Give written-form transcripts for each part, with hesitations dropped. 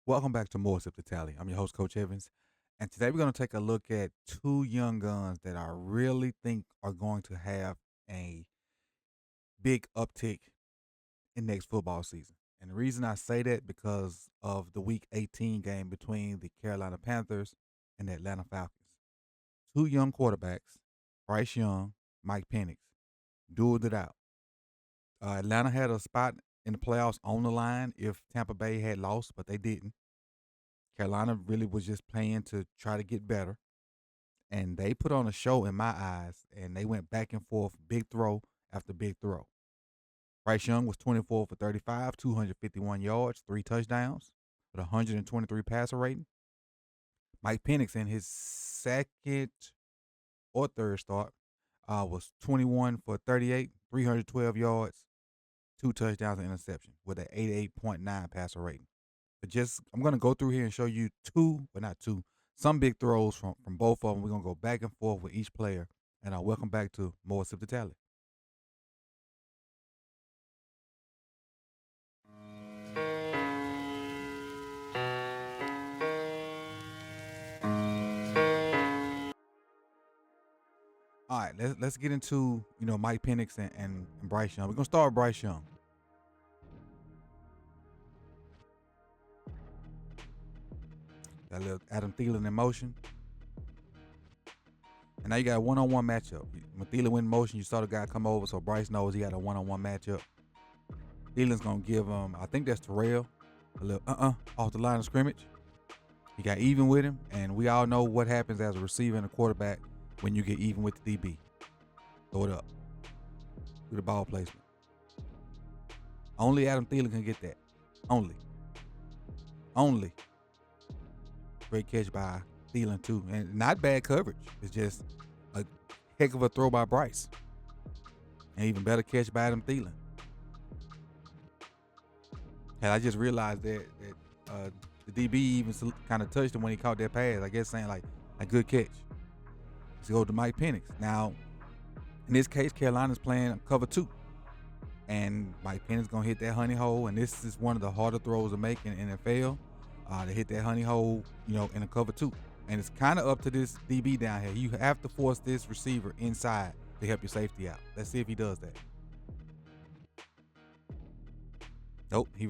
Welcome back to More Sip the Tally. I'm your host, Coach Evans, and today we're going to take a look at two young guns that I really think are going to have a big uptick in next football season. And the reason I say that because of the Week 18 game between the Carolina Panthers and the Atlanta Falcons. Two young quarterbacks, Bryce Young, Mike Penix, dueled it out. Atlanta had a spot in the playoffs on the line if Tampa Bay had lost, but they didn't. Carolina really was just playing to try to get better. And they put on a show in my eyes, and they went back and forth, big throw after big throw. Bryce Young was 24 for 35, 251 yards, three touchdowns, with 123 passer rating. Mike Penix in his second or third start was 21 for 38, 312 yards, two touchdowns and interception with an 88.9 passer rating. But I'm gonna go through here and show you some big throws from both of them. We're gonna go back and forth with each player. And welcome back to More Sip the Tally. All right, let's get into Mike Penix and Bryce Young. We're gonna start with Bryce Young. Got a little Adam Thielen in motion. And now you got a one-on-one matchup. When Thielen went in motion, you saw the guy come over, so Bryce knows he got a one-on-one matchup. Thielen's gonna give him, I think that's Terrell, a little off the line of scrimmage. He got even with him, and we all know what happens as a receiver and a quarterback when you get even with the DB. Throw it up. Do the ball placement. Only Adam Thielen can get that. Only. Great catch by Thielen too, and not bad coverage. It's just a heck of a throw by Bryce, and even better catch by Adam Thielen. And I just realized that the DB even kind of touched him when he caught that pass. I guess saying like a good catch. Let's go to Mike Penix. Now, in this case, Carolina's playing cover two, and Mike Penix gonna hit that honey hole, and this is one of the harder throws to make in the NFL. To hit that honey hole, in a cover two. And it's kind of up to this DB down here. You have to force this receiver inside to help your safety out. Let's see if he does that. Nope, he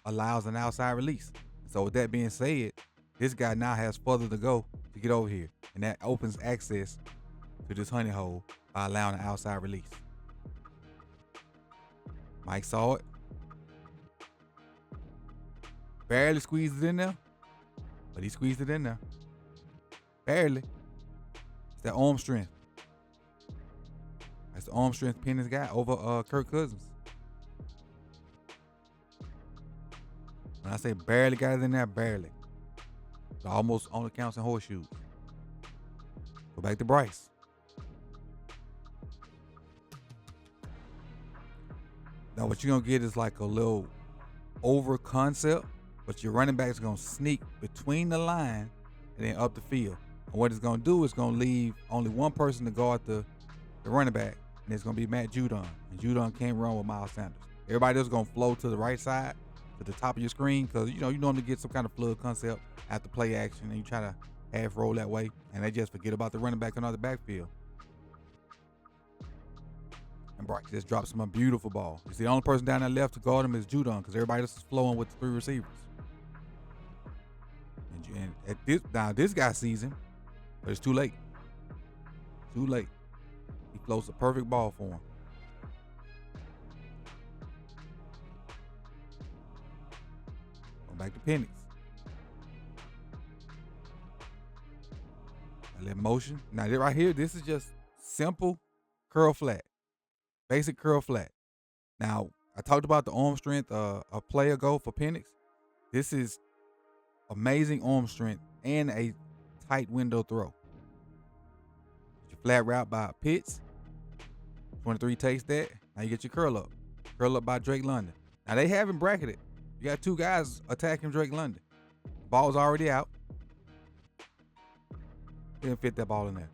allows an outside release. So with that being said, this guy now has further to go to get over here. And that opens access to this honey hole by allowing an outside release. Mike saw it. Barely squeezed it in there, but he squeezed it in there. Barely. It's that arm strength. That's the arm strength Penix got over Kirk Cousins. When I say barely got it in there, barely. It almost only counts in horseshoes. Go back to Bryce. Now what you're going to get is like a little over concept, but your running back is going to sneak between the line and then up the field. And what it's going to do is going to leave only one person to guard the running back, and it's going to be Matt Judon. And Judon can't run with Miles Sanders. Everybody else is going to flow to the right side, to the top of your screen, because you normally get some kind of flood concept after play action, and you try to half roll that way, and they just forget about the running back on the backfield. And Bryce just drops him a beautiful ball. You see, the only person down there left to guard him is Judon, because everybody else is flowing with the three receivers. And at this guy sees him, but it's too late. Too late. He floats a perfect ball for him. Going back to Penix. I let motion. Now right here, this is just simple curl flat. Basic curl flat. Now, I talked about the arm strength a play ago for Penix. This is amazing arm strength and a tight window throw. Your flat route by Pitts. 23 takes that. Now you get your curl up. Curl up by Drake London. Now they haven't bracketed. You got two guys attacking Drake London. The ball's already out. Didn't fit that ball in there.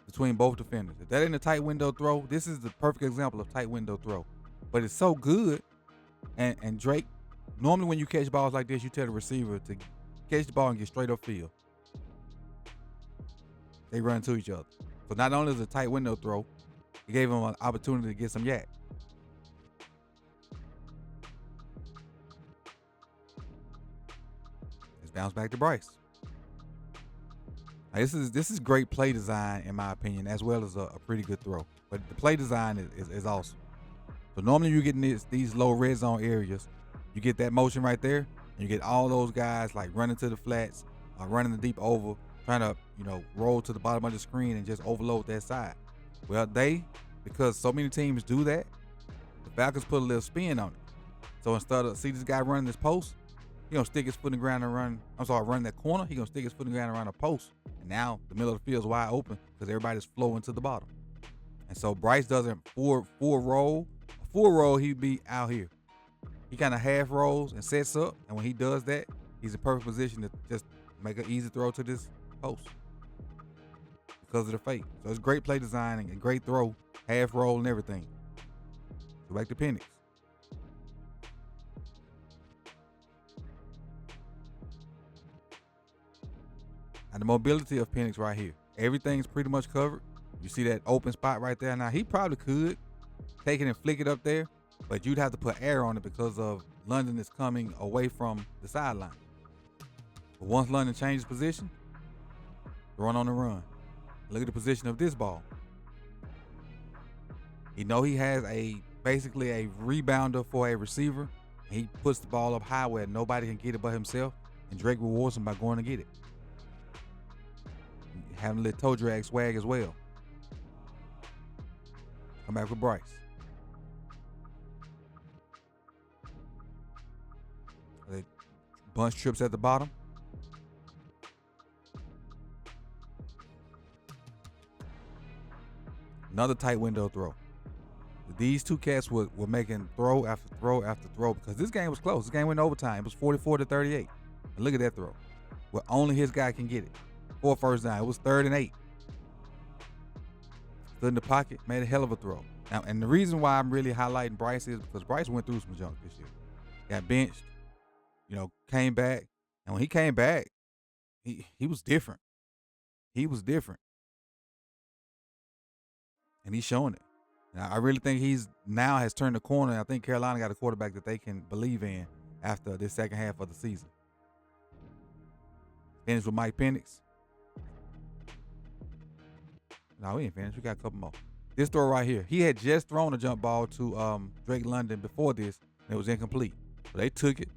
Between both defenders. If that ain't a tight window throw, this is the perfect example of tight window throw. But it's so good, and Drake Normally when you catch balls like this, you tell the receiver to catch the ball and get straight upfield. They run into each other. So not only is it a tight window throw, it gave him an opportunity to get some yak. Let's bounce back to Bryce. Now, this is great play design in my opinion, as well as a pretty good throw. But the play design is awesome. So normally you're getting these low red zone areas. You get that motion right there, and you get all those guys like running to the flats, running the deep over, trying to roll to the bottom of the screen and just overload that side. Well, because so many teams do that, the Falcons put a little spin on it. So instead of see this guy running this post, he gonna stick his foot in the ground and run that corner. He gonna stick his foot in the ground around a post, and now the middle of the field is wide open because everybody's flowing to the bottom. And so Bryce doesn't full roll. A full roll, he'd be out here. He kind of half rolls and sets up, and when he does that, he's in perfect position to just make an easy throw to this post because of the fake. So it's great play design and a great throw, half roll and everything. So back to Penix. And the mobility of Penix right here. Everything's pretty much covered. You see that open spot right there. Now, he probably could take it and flick it up there, but you'd have to put air on it because of London is coming away from the sideline. But once London changes position, run on the run. Look at the position of this ball. He has basically a rebounder for a receiver. He puts the ball up high where nobody can get it but himself, and Drake rewards him by going to get it. Having a little toe drag swag as well. Come back with Bryce. The bunch trips at the bottom. Another tight window throw. These two cats were making throw after throw after throw because this game was close. This game went overtime. It was 44-38. And look at that throw. Where only his guy can get it. For a first down. It was 3rd and 8. Stood in the pocket, made a hell of a throw. Now, and the reason why I'm really highlighting Bryce is because Bryce went through some junk this year. Got benched, came back. And when he came back, he was different. He was different. And he's showing it. Now, I really think he's now has turned the corner. I think Carolina got a quarterback that they can believe in after this second half of the season. Finish with Mike Penix. No, we ain't finished. We got a couple more. This throw right here. He had just thrown a jump ball to Drake London before this, and it was incomplete. So they took it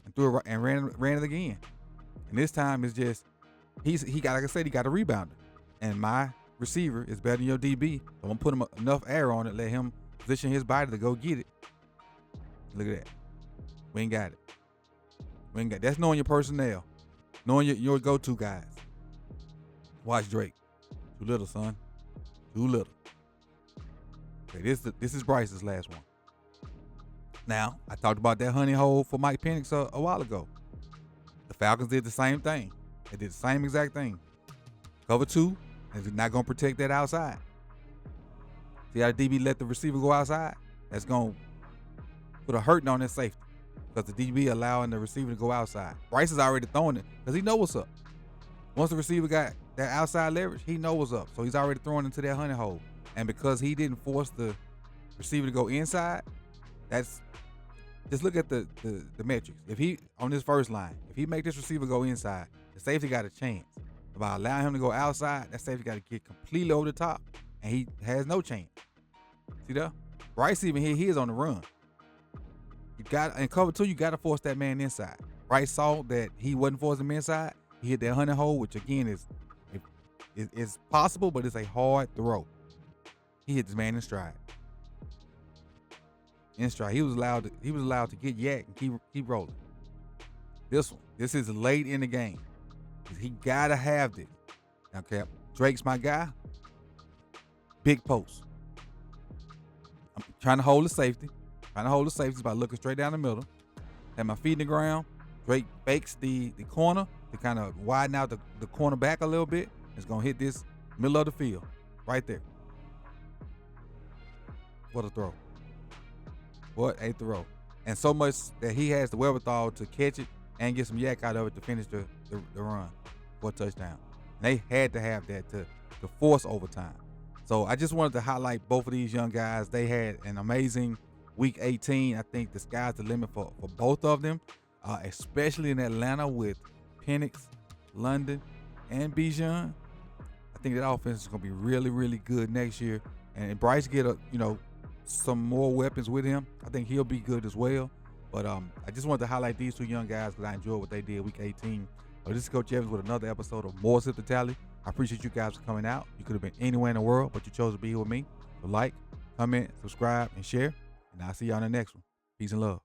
and threw it and ran it again. And this time it's just he got, like I said, he got a rebounder. And my receiver is better than your DB. So I'm gonna put him enough air on it, let him position his body to go get it. Look at that. We ain't got it. That's knowing your personnel. Knowing your go-to guys. Watch Drake. Too little, son. Too little. Okay, this is Bryce's last one. Now, I talked about that honey hole for Mike Penix a while ago. The Falcons did the same thing. They did the same exact thing. Cover 2, and they're not going to protect that outside. See how the DB let the receiver go outside? That's going to put a hurting on that safety because the DB allowing the receiver to go outside. Bryce is already throwing it because he knows what's up. Once the receiver got that outside leverage, he knows what's up. So he's already throwing into that honey hole. And because he didn't force the receiver to go inside, just look at the metrics. If he, on this first line, if he make this receiver go inside, the safety got a chance. By allowing him to go outside, that safety got to get completely over the top, and he has no chance. See that? Bryce even here, he is on the run. In cover 2, you got to force that man inside. Bryce saw that he wasn't forcing him inside. He hit that honey hole, which again is possible, but it's a hard throw. He hit this man in stride. In stride. He was allowed to get yak and keep rolling. This is late in the game. He gotta have this. Okay, Drake's my guy. Big post. I'm trying to hold the safety. By looking straight down the middle. Have my feet in the ground. Drake fakes the corner to kind of widen out the corner back a little bit. It's gonna hit this middle of the field. Right there. What a throw. What a throw. and so much that he has the wherewithal to catch it and get some yak out of it to finish the run for a touchdown. And they had to have that to force overtime. So I just wanted to highlight both of these young guys. They had an amazing week 18. I think the sky's the limit for both of them, especially in Atlanta with Penix, London, and Bijan. I think that offense is going to be really, really good next year. And Bryce get some more weapons with him. I think he'll be good as well. But I just wanted to highlight these two young guys because I enjoyed what they did week 18. This is Coach Evans with another episode of More Sip the Tally. I appreciate you guys for coming out. You could have been anywhere in the world, but you chose to be here with me. So like, comment, subscribe, and share. And I'll see you on the next one. Peace and love.